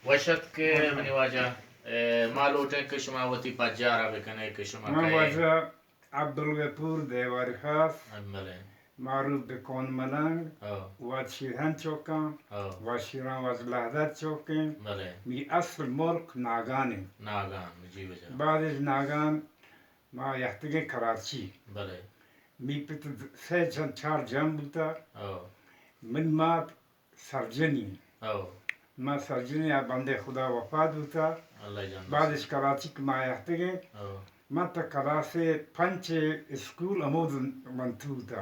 وشت که منی واجه مالوٹے که شما وتی پجارا بکنه که شما من که واجه عبدالغفور دیواری خاص بله معروف به کون ملنگ او و شیرهن چوکم او و شیران و لحظت چوکم بله می اصل ملک ناگانه ناگان جی وجه بعدش ناگان ما یحتگه کراچی بله می پت سه چند چار جمع بودا او من ما سرجنی او ما سرجنی بنده خدا وفات بودا الله جان بعدش کراچی که ما یحتگه او ما تا کلاس پنچ اسکول امود منتو بودا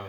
او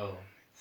او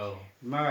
او ما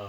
او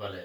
بله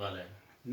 بله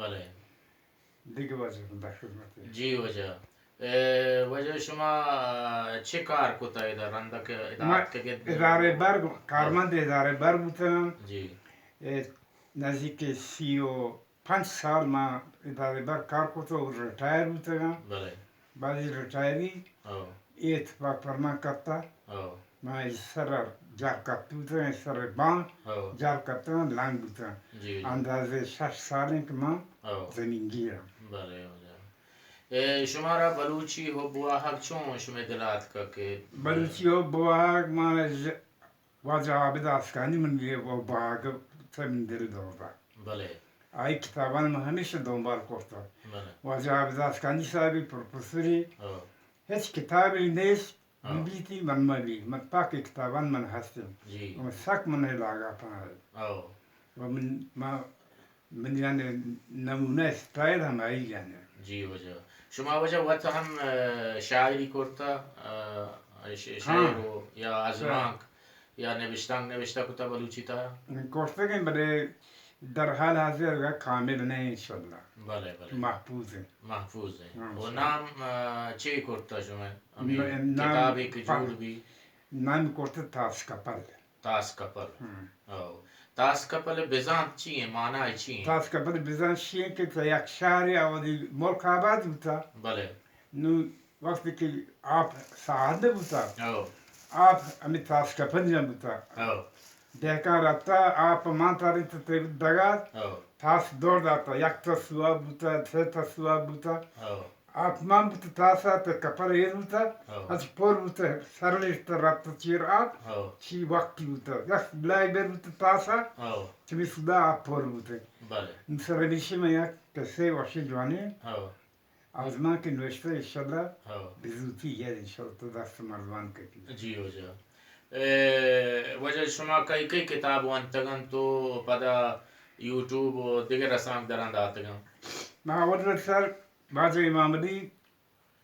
بله دیگه واسه خدمت جی وجه وجه شما چه کار کوتا ادار رنده که ما ادارت که اداره برگ کارمند اداره برگ بودم جی نزدیک 35 سال ما اداره برگ کار کرده و ریتایر بودم بله بعد از ریتایری او این اتفاق پر من کرده او ما سر جار کرده بودم سر بان او جار کردم لنگ بودم جی اندازه 6 سالی که من او زمینگیرم بله وجه شما را بلوچی ہو بوا حق چون شما دلات کا که بلوچی ها بواگ من واجه عابد افغانی من یه بواگ تمین دل داده بله آی کتابان من همیشه دنبال کرده بله واجه عابد افغانی صاحبی پروفسوری او هیچ کتابی نیست آه. بیتی من مالی من پاک کتابان من هستم جی و سک من هلاگا پناه او و من یعنی نمونه استایل هم ای یعنی جی وجه شما وجه وقت هم شاعری کرتا شعر و یا ازمانک یا نوشته کتا بلوچی تا کرده که برای در حال حاضر کامل نه انشالله بله بله محفوظه محفوظ ہے ہاں، وہ صحیح. نام چی کرتا شما امی نام- کتابی که جور بھی نام کرده تاس کپل تاس کپل او تاس کپل بزانت چیه معنی چیه تاس کپل بزن شیه که تا یک شهری آوادی ملک آباد بوده بله نو وقتی که آب ساعده بوده او آب امی تاس کپل جا بوده او دهکان رفته آب من تاری تطریب دگاد او تاس دور داتا یک تا سوا بوده سه تا سوا بوده او آب من بوده تاسا تا کپل ایر بوده او از پر بوده سرلیش تا رفته چیر آب او چی وقتی بوده یک بلای بر بوده تاسا او چمی سودا آب پر بوده بله سرلیشی من یک کسی واشی جوانی او از من که نوشته انشالله او به زودی یاد انشالله تو دست مردمان کردی جی وجه وجه شما کئی کئی کتاب وانتگن تو پدا یوٹیوب و دیگر رسانک درند آتگن محمد سر باجه امام علی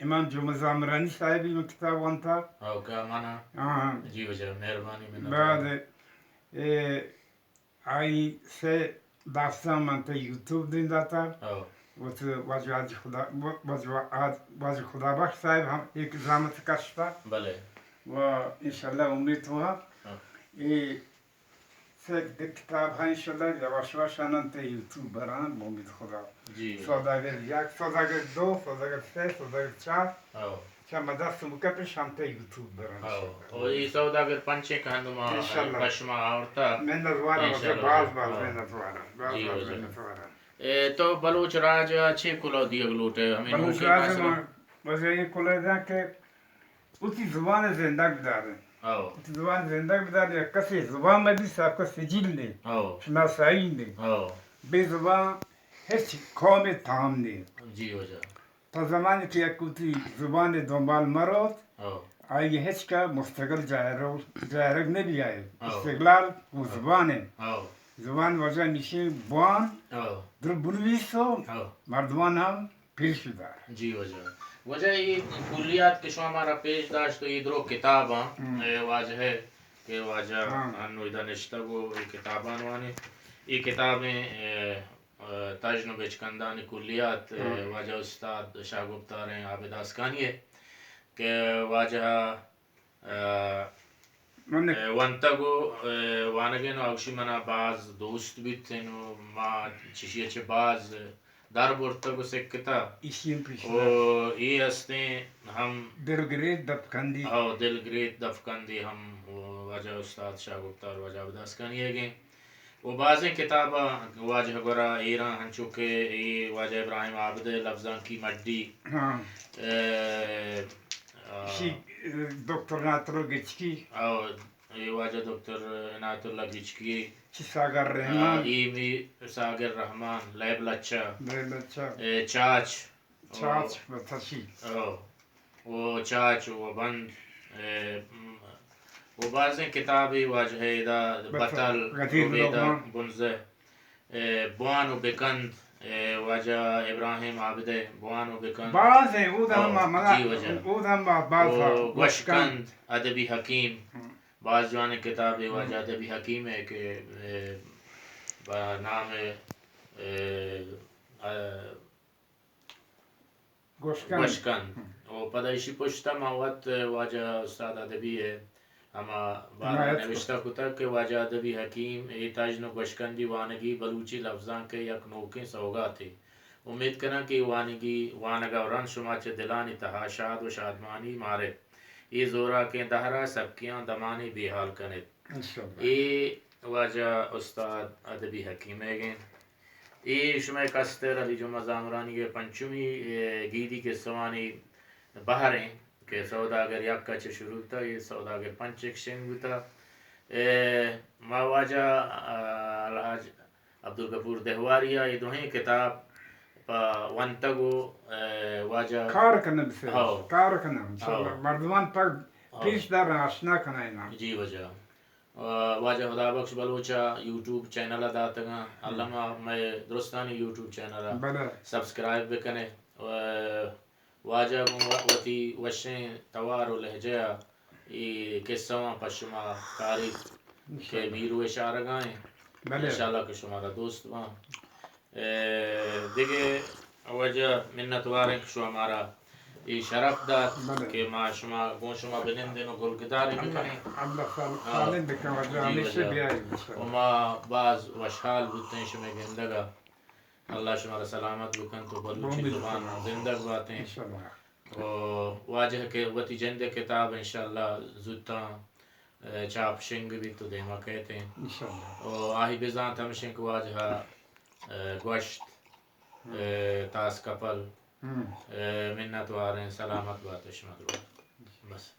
امام جمعه زامرانی صاحبی من کتاب وانتا او که مانا آه. جی وجه مهربانی من بعد آی سه داستان من تا یوتیوب دین داتا او و تو واجه خدا بخش صاحب هم یک زحمت کشتا بله و انشالله امید تو ای سه کتاب ها انشالله یواش یواش آنان تا یوتیوب بران با امید خدا جی سوداگر یک سوداگر دو سوداگر سه سوداگر چار او که ما دست مکپش هم تا یوتیوب بران او ای سوداگر پنچه که هندو ما انشالله. پشما آورتا من نزوارم انشالله. باز آه. من نزوارم جی، باز وجه. من نزوارم تو بلوچ راج چه کلو دیگ لوٹے ہمیں بلوچ نوکی راج ناسل ما وجه این کلیدن که اسی زبان زنده بداره او اسی زبان زنده بداره کسی زبان مدی صاحب کا سجل نه او شناسایی نه او به زبان هیچ قوم تام نه جی وجه تا زمانی که یک کوتی زبان دنبال مراد او آیه هیچ که مستقل جایرگ نبیاید آه. استقلال و زبانه او زبان وجه میشه بوان او در بنویسو او مردمان هم پیش دار جی وجہ وجہ یہ کلیات کے شو ہمارا پیش داشت تو یہ درو کتاباں واجہ ہے کہ واجہ انو ادھا نشتہ وہ یہ کتاباں وانے یہ کتابیں تجن بچکندان کلیات واجہ استاد شاہ گفتار ہیں عابد آسکانی ہے کہ واجہ من وانتگو وانگین آگشی منا باز دوست بیتن و ما چشیه چه باز در برتگو سکتا işin peşinde. و ای هستیں ہم Belgrade Dapkandi. دل گریت دفکندی ہم واجہ استاد شاہ گفتار واجہ بداس کنیے گئے وہ بعضیں کتاباں واجہ گورا ایران ہن چکے ای واجہ ابراہیم عابد لفظاں کی مڈی Ha. Doktor Natro Geçki. ای واجہ دکتر عنایت اللہ گچکی Sagar Rehman. ای می ساگر رحمان لیب لچا Mehmetçak. چاچ Çağaç ve Taşi. وہ چاچ وہ بند وہ بعضیں کتابی واجہ دا بطل عبیدہ بنزہ بوان و بکند واجہ ابراہیم عابد بوان و بکند Bazen o da ama جی وجہ o da ama bazı گوشکند ادبی حکیم بعض جوانے کتاب واجہ ادبی حکیم ہے کہ نام گوشکند وہ پدائشی پشتا موت واجہ استاد ادبی ہے اما بارہ نوشتہ کتا کہ واجہ ادبی حکیم ای تاجنو گوشکندی وانگی بلوچی لفظاں کے یک نوکیں سوگا تھے امید کرنا کہ وانگی وانگا ورن شما چے دلانی تہا شاد و شادمانی مارے ای زورا کے دہرا سبکیاں دمانی بھی حال کنت ای واجہ استاد ادبی حکیم ہے گئے ای شما کستر علی جمعہ زامرانی کے پنچمی گیدی کے سوانی بہریں کہ سوداگر یکا چے شروع تا یہ سوداگر پنچک شنگ تا ما واجہ الحاج عبدالغفور دہواریہ یہ دوہیں کتاب وانتگو واجہ کار کنم بسیار کار کنم مردمان پر پیش در آشنا کنائنا جی وجہ واجہ خدا بخش بلوچا یوٹیوب چینل داتگاں علامہ میں درستانی یوٹیوب چینل سبسکرائب بکنے واجہ وتی وشیں توار و لہجہ ای قصہ پشما تاریخ کے بیرو اشارگائیں انشاءاللہ کہ شمارا دوست وہاں دیکھے وجہ منت وارن شو ہمارا یہ شرف دا کہ ما شما گون شما بنندن و گلگداری بکنیں وما بعض وشحال بودتیں شما گندگا اللہ شمارا سلامت بکن تو بلوچی زبان زندگ باتیں واجہ کے وتی جند کتاب انشاءاللہ زودتا چاپ شنگ بھی تو دیما کہتے ہیں آہی بزان تمشنگ واجہ گوشت تاس کپل منت وارن سلامت بات شما درو بس